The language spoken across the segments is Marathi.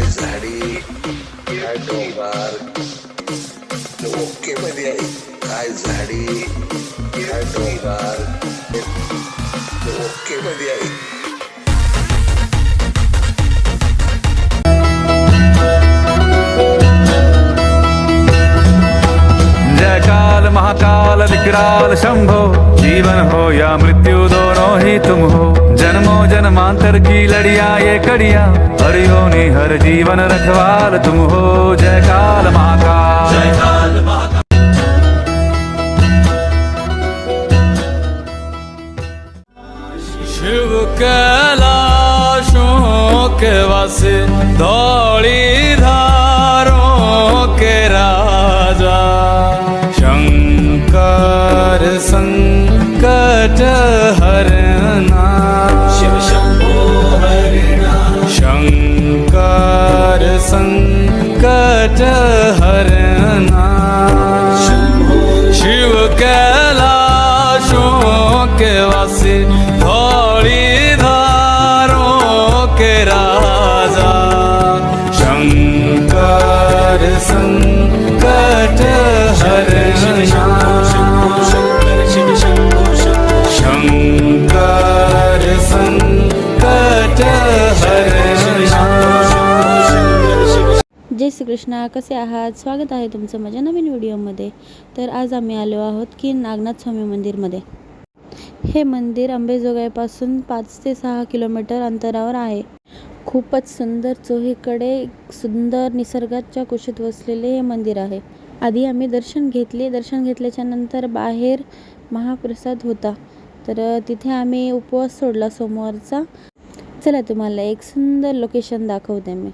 झाडी, काय डोंगर, ओके मध्ये आहे. काय झाडी, काय डोंगर, ओके मध्ये आहे. जय काल महाकाल विकराल शंभो, जीवन हो या मृत्यु दोनों ही तुम हो। जन्मों जन्मांतर की लड़िया ये कड़िया, हरियो नि हर जीवन रखवाल तुम हो। जय काल महाकाल, जय काल महाकाल। शिव कैलाशों के वासे, धौली धारों के राजा, शंकर संकट हरना, शिव शंभो हरना, शंकर संकट हरना, शिव कैलाशों के वासी, धौली धारों के राजा, शंकर संकट हरना, शंकर संकट हरना। जय श्री कृष्णा, कसे आहात? स्वागत आहे तुमचं माझ्या नवीन व्हिडिओमध्ये. तर आज आम्ही आलो आहोत की नागनाथ स्वामी मंदिरमध्ये. हे मंदिर अंबेजोगाईपासून 5 ते 6 किलोमीटर अंतरावर आहे. खूपच सुंदर, चोहीकडे सुंदर निसर्गाच्या कुशीत वसलेले हे मंदिर आहे. आधी आम्ही दर्शन घेतले. दर्शन घेतल्याच्या नंतर बाहेर महाप्रसाद होता, तर तिथे आम्ही उपवास सोडला सोमवारचा. चला तुम्हाला एक सुंदर लोकेशन दाखवते मी.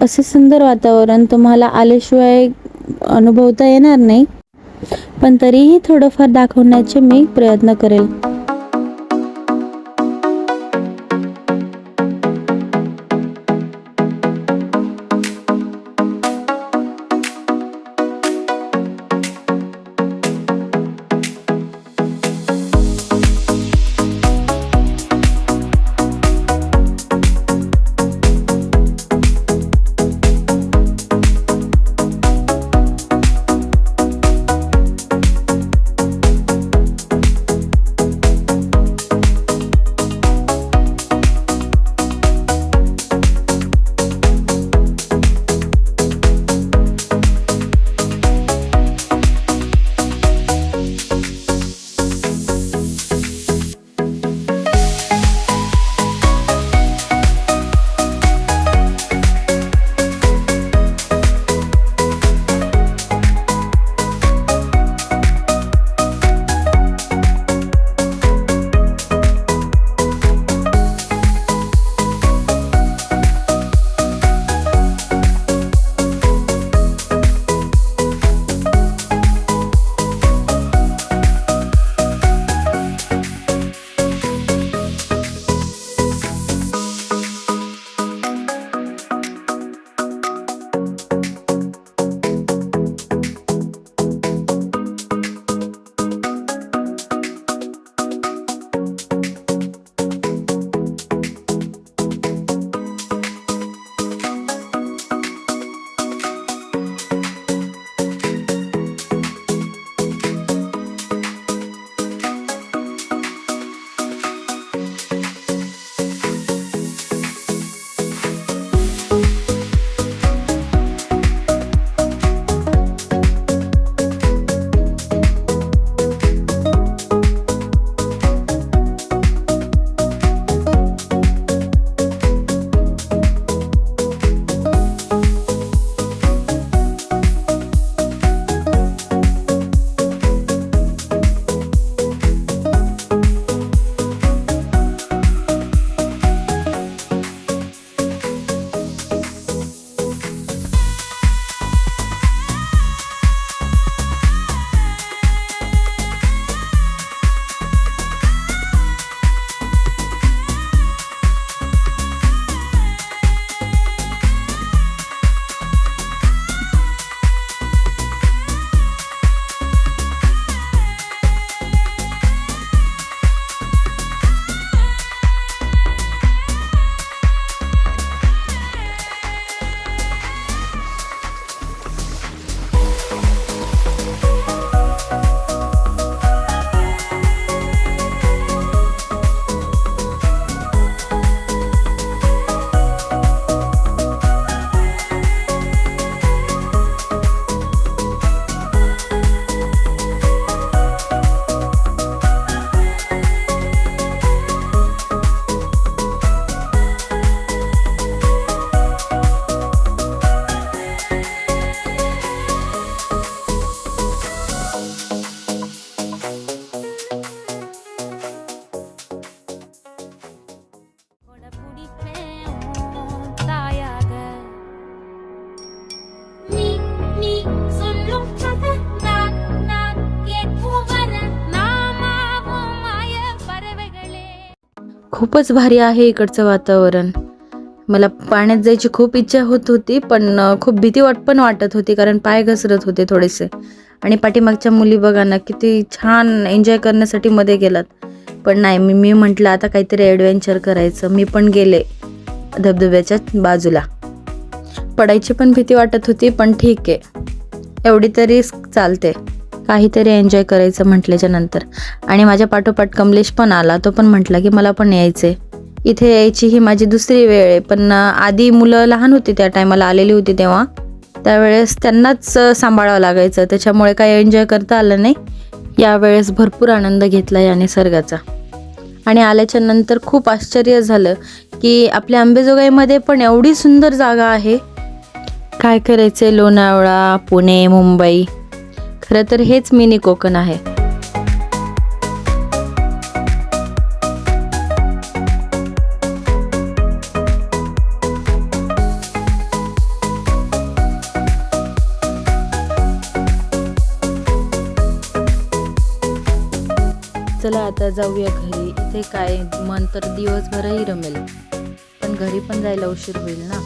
असे सुंदर वातावरण तुम्हाला आल्याशिवाय अनुभवता येणार नाही, पण तरीही थोडंफार दाखवण्याचे मी प्रयत्न करेल. खूपच भारी आहे इकडचं वातावरण. मला पाण्यात जायची खूप इच्छा होत होती, पण खूप भीती पण वाटत होती, कारण पाय घसरत होते थोडेसे. आणि पाठीमागच्या मुली बघा ना, किती छान एन्जॉय करण्यासाठी मध्ये गेलात. पण नाही, मी म्हटलं आता काहीतरी ॲडव्हेंचर करायचं. मी पण गेले धबधब्याच्या बाजूला. पडायची पण भीती वाटत होती, पण ठीक आहे, एवढी तरी चालते. काहीतरी एन्जॉय करायचं म्हटल्याच्या नंतर. आणि माझ्या पाठोपाठ कमलेश पण आला. तो पण म्हटला की मला पण यायचं आहे. इथे यायची ही माझी दुसरी वेळ आहे. पण आधी मुलं लहान होती, त्या टायमाला आलेली होती तेव्हा, त्यावेळेस त्यांनाच सांभाळावं लागायचं, त्याच्यामुळे काही एन्जॉय करता आलं नाही. यावेळेस भरपूर आनंद घेतला या निसर्गाचा. आणि आल्याच्या नंतर खूप आश्चर्य झालं की आपल्या अंबेजोगाईमध्ये पण एवढी सुंदर जागा आहे. काय करायचं, लोणावळा, पुणे, मुंबई, खरं तर हेच मिनी कोकण आहे. चला आता जाऊया घरी. इथे काय मन तर दिवसभरही रमेल, पण घरी पण जायला उशीर होईल ना.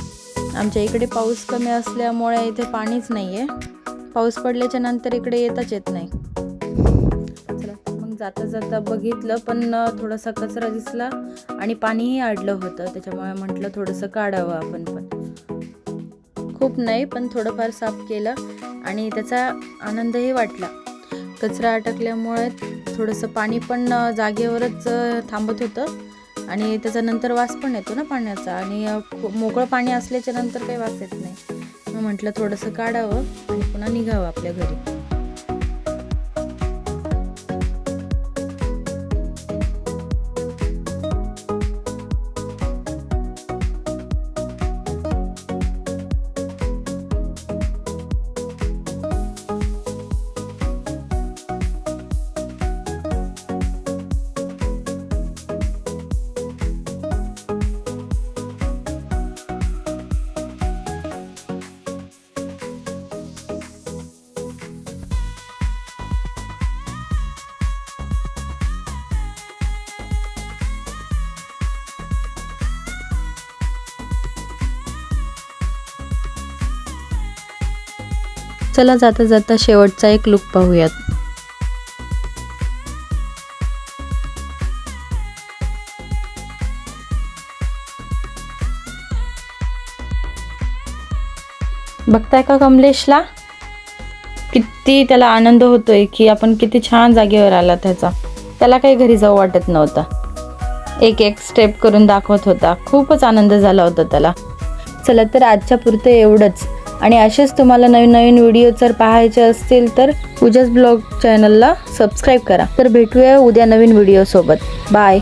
आमच्या इकडे पाऊस कमी असल्यामुळे इथे पाणीच नाही आहे. पाऊस पडल्याच्या नंतर इकडे येत नाही. चला मग जाता जाता बघितलं, पण थोडासा कचरा दिसला आणि पाणीही अडलं होतं, त्याच्यामुळे म्हटलं थोडंसं काढावं आपण पण. खूप नाही, पण थोडंफार साफ केलं आणि त्याचा आनंदही वाटला. कचरा अटकल्यामुळे थोडंसं पाणी पण जागेवरच थांबत होतं आणि त्याच्यानंतर वास पण येतो ना पाण्याचा. आणि मोकळं पाणी असल्याच्या नंतर काही वास येत नाही. मग म्हटलं थोडंसं काढावं आणि पुन्हा निघावं आपल्या घरी. चला जाता जाता शेवटचा एक लुक पाहूयात. बघताय का कमलेशला, किती त्याला आनंद होतोय की आपण किती छान जागेवर आला. त्याला काही घरी जाऊ वाटत नव्हता. एक एक स्टेप करून दाखवत होता. खूपच आनंद झाला होता त्याला. चला तर आजच्या पुरतं एवढंच. आणि असेच तुम्हाला नवीन नवीन व्हिडिओ जर पाहायचे असतील तर पूजाच ब्लॉग चॅनलला सबस्क्राईब करा. तर भेटूया उद्या नवीन व्हिडिओ सोबत. बाय.